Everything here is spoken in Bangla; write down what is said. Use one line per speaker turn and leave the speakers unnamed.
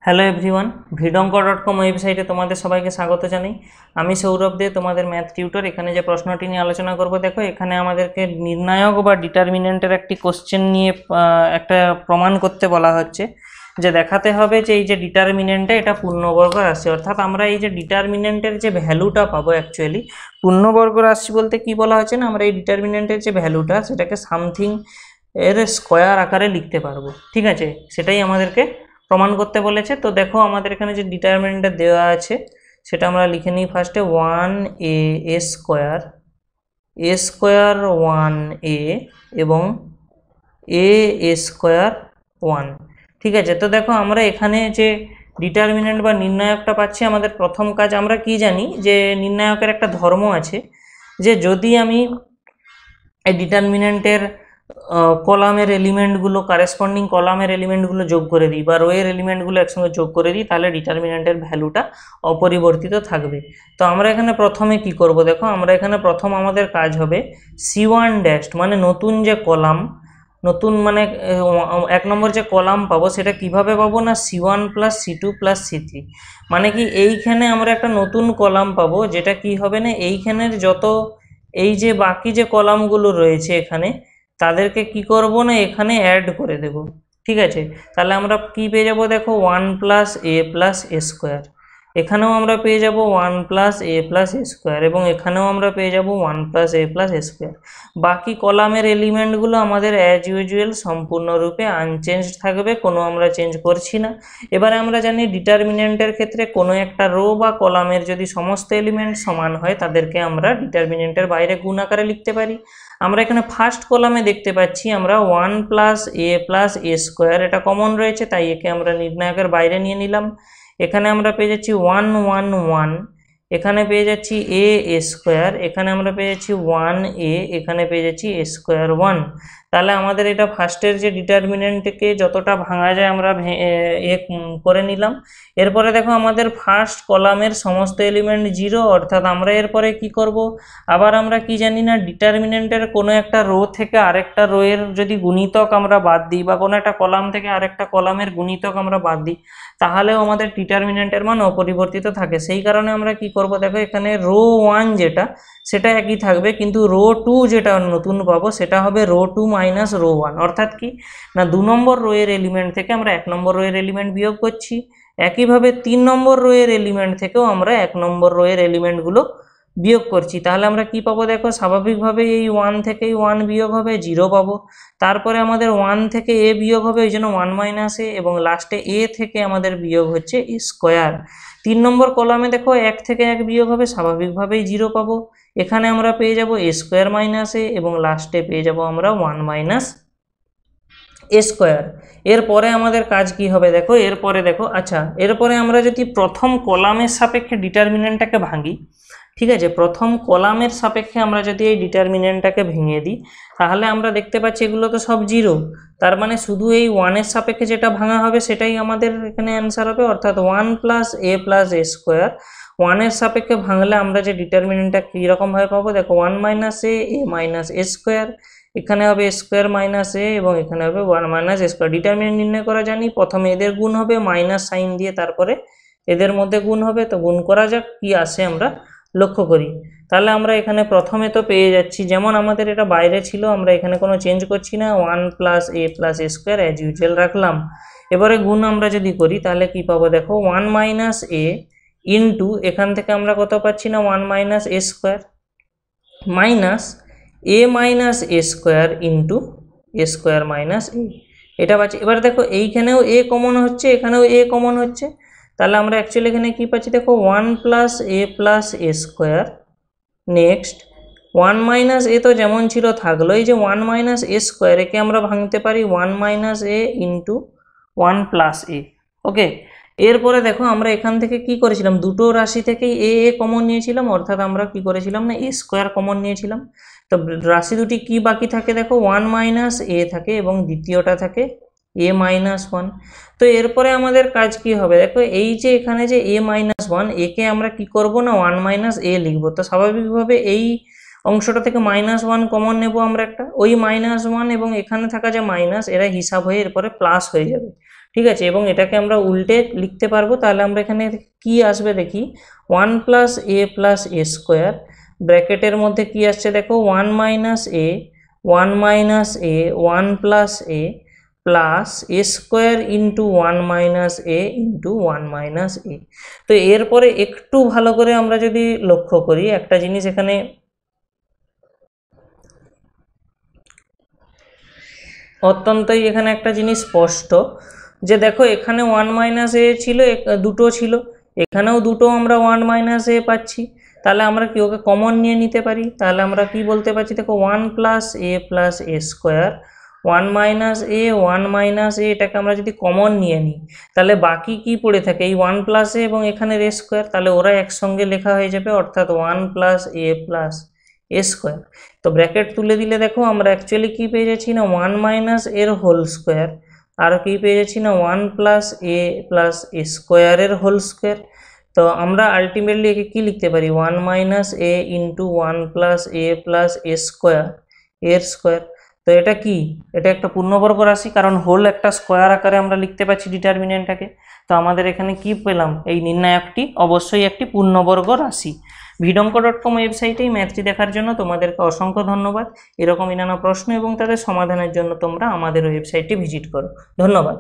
হ্যালো এভরিওয়ান, vidonko.com ওয়েবসাইটে তোমাদের সবাইকে স্বাগত জানাই। আমি সৌরভ দে, তোমাদের ম্যাথ টিউটর। এখানে যে প্রশ্নটি নিয়ে আলোচনা করব, দেখো এখানে আমাদেরকে নির্ণায়ক বা ডিটারমিনেন্টের একটি কোশ্চেন নিয়ে একটা প্রমাণ করতে বলা হচ্ছে, যে দেখাতে হবে যে এই যে ডিটারমিনেন্টে এটা পূর্ণবর্গ রাশি, অর্থাৎ আমরা এই যে ডিটারমিনেন্টের যে ভ্যালুটা পাবো, অ্যাকচুয়ালি পূর্ণবর্গ রাশি বলতে কি বলা হচ্ছে না, আমরা এই ডিটারমিনেন্টের যে ভ্যালুটা সেটাকে সামথিং এর স্কোয়ার আকারে লিখতে পারবো। ঠিক আছে, সেটাই আমাদেরকে প্রমাণ করতে বলেছে। তো দেখো আমাদের এখানে যে ডিটারমিনেন্টটা দেওয়া আছে সেটা আমরা লিখে নিই ফার্স্টে। 1a square, a square 1a এবং a স্কোয়ার 1। ঠিক আছে, তো দেখো আমরা এখানে যে ডিটারমিনেন্ট বা নির্ণায়কটা পাচ্ছি, আমাদের প্রথম কাজ, আমরা কি জানি যে নির্ণায়কের একটা ধর্ম আছে, যে যদি আমি এই ডিটারমিনেন্টের কলামের এলিমেন্টগুলো, কারেসপন্ডিং কলামের এলিমেন্টগুলো যোগ করে দিই বা রোয়ের এলিমেন্টগুলো একসঙ্গে যোগ করে দিই, তাহলে ডিটারমিনেন্টের ভ্যালুটা অপরিবর্তিত থাকবে। তো আমরা এখানে প্রথমে কি করব, দেখো আমরা এখানে প্রথম আমাদের কাজ হবে C1 ড্যাশ, মানে নতুন যে কলাম, নতুন মানে 1 নম্বর যে কলাম পাবো সেটা কিভাবে পাবো না, C1 plus C2 plus C3। মানে কি এইখানে আমরা একটা নতুন কলাম পাবো, যেটা কি হবে না, এইখানের যত এই যে বাকি যে কলামগুলো রয়েছে এখানে, তাদেরকে কি করব না, এখানে অ্যাড করে দেব। ঠিক আছে, তাহলে আমরা কি পেয়ে যাব, দেখো 1 প্লাস এ প্লাস এ স্কোয়ার, এখানেও আমরা পেয়ে যাব 1 প্লাস এ প্লাস এ স্কোয়ার, এবং এখানেও আমরা পেয়ে যাব 1 প্লাস এ প্লাস এ স্কোয়ার। বাকি কলামের এলিমেন্টগুলো আমাদের অ্যাজ ইউজুয়াল সম্পূর্ণরূপে আনচেঞ্জড থাকবে, কোনো আমরা চেঞ্জ করছি না। এবারে আমরা জানি ডিটারমিনেন্টের ক্ষেত্রে কোনো একটা রো বা কলামের যদি সমস্ত এলিমেন্ট সমান হয়, তাদেরকে আমরা ডিটারমিনেন্টের বাইরে গুণ আকারে লিখতে পারি। আমরা এখানে ফার্স্ট কলামে দেখতে পাচ্ছি আমরা 1 প্লাস এ স্কোয়ার, এটা কমন রয়েছে, তাই একে আমরা নির্ণায়কের বাইরে নিয়ে নিলাম। এখানে আমরা পেয়ে যাচ্ছি 1 1 1, এখানে পেয়ে যাচ্ছি এ স্কোয়ার, এখানে আমরা পেয়ে যাচ্ছি 1a, এখানে পেয়ে যাচ্ছি এ স্কোয়ার 1। তাহলে আমাদের এটা ফার্স্টের যে ডিটারমিনেন্টকে যতটা ভাঙা যায় আমরা করে নিলাম। এরপরে দেখো আমাদের ফার্স্ট কলামের সমস্ত এলিমেন্ট 0, অর্থাৎ আমরা এরপরে কি করব, আবার আমরা কি জানি না, ডিটারমিনেন্টের কোনো একটা রো থেকে আরেকটা রো এর যদি গুণিতক আমরা বাদ দিই, বা কোনো একটা কলাম থেকে আরেকটা কলামের গুণিতক আমরা বাদ দিই, তাহলেও আমাদের ডিটারমিনেন্টের মান অপরিবর্তিত থাকে। সেই কারণে আমরা কি করব, দেখো এখানে রো 1 যেটা সেটা একই থাকবে, কিন্তু রো 2 যেটা নতুন পাবো সেটা হবে রো 2 মাইনাস রো 1। অর্থাৎ কি না, 2 নম্বর রো এর এলিমেন্ট থেকে আমরা 1 নম্বর রো এর এলিমেন্ট বিয়োগ করছি, একইভাবে 3 নম্বর রো এর এলিমেন্ট থেকেও আমরা 1 নম্বর রো এর এলিমেন্টগুলো বিয়োগ করছি। তাহলে আমরা কি পাবো, দেখো স্বাভাবিকভাবে এই 1 থেকেই 1 বিয়োগ হবে, 0 পাবো। তারপরে আমাদের 1 থেকে এ বিয়োগ হবে, ওই জন্য 1 মাইনাস এ, এবং লাস্টে এ থেকে আমাদের বিয়োগ হচ্ছে এ স্কোয়ার। 3 নম্বর কলামে দেখো 1 থেকে 1 বিয়োগ হবে, স্বাভাবিকভাবেই 0 পাবো। এখানে আমরা পেয়ে যাব এ স্কোয়ার মাইনাস এ, এবং লাস্টে পেয়ে যাব আমরা 1 মাইনাস এ স্কোয়ার। এরপরে আমাদের কাজ কি হবে, দেখো এরপরে দেখো, আচ্ছা এরপরে আমরা যদি প্রথম কলামের সাপেক্ষে ডিটারমিনেন্টটাকে ভাঙি, ঠিক আছে, প্রথম কলামের সাপেক্ষে আমরা যদি এই ডিটারমিনেন্টটাকে ভেঙে দিই, তাহলে আমরা দেখতে পাচ্ছি এগুলো তো সব 0, তার মানে শুধু এই 1-এর সাপেক্ষে যেটা ভাঙা হবে সেটাই আমাদের এখানে অ্যান্সার হবে, অর্থাৎ 1 প্লাস এ প্লাস এ স্কোয়ার। 1-এর সাপেক্ষে ভাঙলে আমরা যে ডিটারমিনেন্টটা কীরকমভাবে পাবো, দেখো 1 মাইনাস এ মাইনাস এ স্কোয়ার, এখানে হবে স্কোয়ার মাইনাস এ, এবং এখানে হবে 1 মাইনাস এ স্কোয়ার। ডিটারমিনেন্ট নির্ণয় করা জানি, প্রথমে এদের গুণ হবে মাইনাস সাইন দিয়ে, তারপরে এদের মধ্যে গুণ হবে। তো গুণ করা যাক, কি আসে আমরা লক্ষ্য করি। তাহলে আমরা এখানে প্রথমে তো পেয়ে যাচ্ছি, যেমন আমাদের এটা বাইরে ছিল, আমরা এখানে কোনো চেঞ্জ করছি না, 1 প্লাস এ স্কোয়ার অ্যাজ ইউজুয়াল রাখলাম। এবারে গুণ আমরা যদি করি তাহলে কি পাবো, দেখো 1 মাইনাস এ ইন্টু, এখান থেকে আমরা কত পাচ্ছি না, 1 মাইনাস এ স্কোয়ার, মাইনাস এ মাইনাস এ স্কোয়ার ইন্টু এ স্কোয়ার মাইনাস এ, এটা পাচ্ছি। এবার দেখো এইখানেও এ কমন হচ্ছে, এখানেও এ কমন হচ্ছে, তাহলে আমরা অ্যাকচুয়ালি এখানে কি পাচ্ছি, দেখো 1 প্লাস এ স্কোয়ার, নেক্সট 1 মাইনাস এ তো যেমন ছিল থাকলো, এই যে 1 মাইনাস এ স্কোয়ার, একে আমরা ভাঙতে পারি 1 মাইনাস এ ইন্টু 1 প্লাস এ। ওকে, এরপরে দেখো আমরা এখান থেকে কি করেছিলাম, দুটো রাশি থেকেই এ কমন নিয়েছিলাম, অর্থাৎ আমরা কি করেছিলাম না, এ স্কোয়ার কমন নিয়েছিলাম। তো রাশি দুটি কি বাকি থাকে, দেখো 1 মাইনাস এ থাকে, এবং দ্বিতীয়টা থাকে এ মাইনাস 1। তো এরপরে আমাদের কাজ কি হবে, দেখো এই যে এখানে যে এ মাইনাস 1, একে আমরা কি করব না 1 মাইনাস এ লিখবো। তো স্বাভাবিকভাবে এই অংশটা থেকে -1 কমন নেব আমরা একটা, ওই -1 এবং এখানে থাকা যে মাইনাস, এরা হিসাব হয়ে এরপরে প্লাস হয়ে যাবে। ঠিক আছে, এবং এটাকে আমরা উল্টে লিখতে পারবো। তাহলে আমরা এখানে কি আসবে দেখি, 1 প্লাস এ প্লাস এ স্কোয়ার, ব্র্যাকেটের মধ্যে কি আসছে দেখো, 1 মাইনাস এ, 1 মাইনাস এ, 1 প্লাস এ প্লাস এ স্কোয়ার ইন্টু 1 মাইনাস এ ইন্টু 1 মাইনাস এ। তো এরপরে একটু ভালো করে আমরা যদি লক্ষ্য করি একটা জিনিস এখানে অত্যন্তই এখানে একটা জিনিস স্পষ্ট, যে দেখো এখানে 1 মাইনাস এ ছিল, দুটো ছিল, এখানেও দুটো আমরা 1 মাইনাস এ পাচ্ছি। তাহলে আমরা কি ওকে কমন নিয়ে নিতে পারি। তাহলে আমরা কি বলতে পারছি দেখো, 1 প্লাস এ স্কোয়ার, 1 মাইনাস এ, 1 মাইনাস এ, এটাকে আমরা যদি কমন নিয়ে নিই তাহলে বাকি কি পড়ে থাকে, এই 1 প্লাস এ এবং এখানে এ স্কোয়ার, তাহলে ওরা একসঙ্গে লেখা হয়ে যাবে, অর্থাৎ 1 প্লাস এ স্কোয়ার। তো ব্র্যাকেট তুলে দিলে দেখো আমরা অ্যাকচুয়ালি কি পেয়ে যাচ্ছি না, 1 মাইনাস এর হোল স্কোয়ার, আর কি পেয়ে যাচ্ছি না, 1 প্লাস এ স্কোয়ারের হোল স্কোয়ার। তো আমরা আলটিমেটলি একে কি লিখতে পারি, 1 মাইনাস এ ইন্টু 1 প্লাস এ স্কোয়ার, এর স্কোয়ার। তো এটা কি, এটা একটা পূর্ণবর্গ রাশি, কারণ হোল একটা স্কোয়ার আকারে আমরা লিখতে পাচ্ছি ডিটারমিনেন্টটাকে। তো আমাদের এখানে কি পেলাম, এই নির্ণায়কটি অবশ্যই একটি পূর্ণবর্গ রাশি। ভিডঙ্ক.com ওয়েবসাইটে এই ম্যাথটি দেখার জন্য তোমাদেরকে অসংখ্য ধন্যবাদ। এরকমই নানা প্রশ্ন এবং তাদের সমাধানের জন্য তোমরা আমাদের ওয়েবসাইটটি ভিজিট করো। ধন্যবাদ।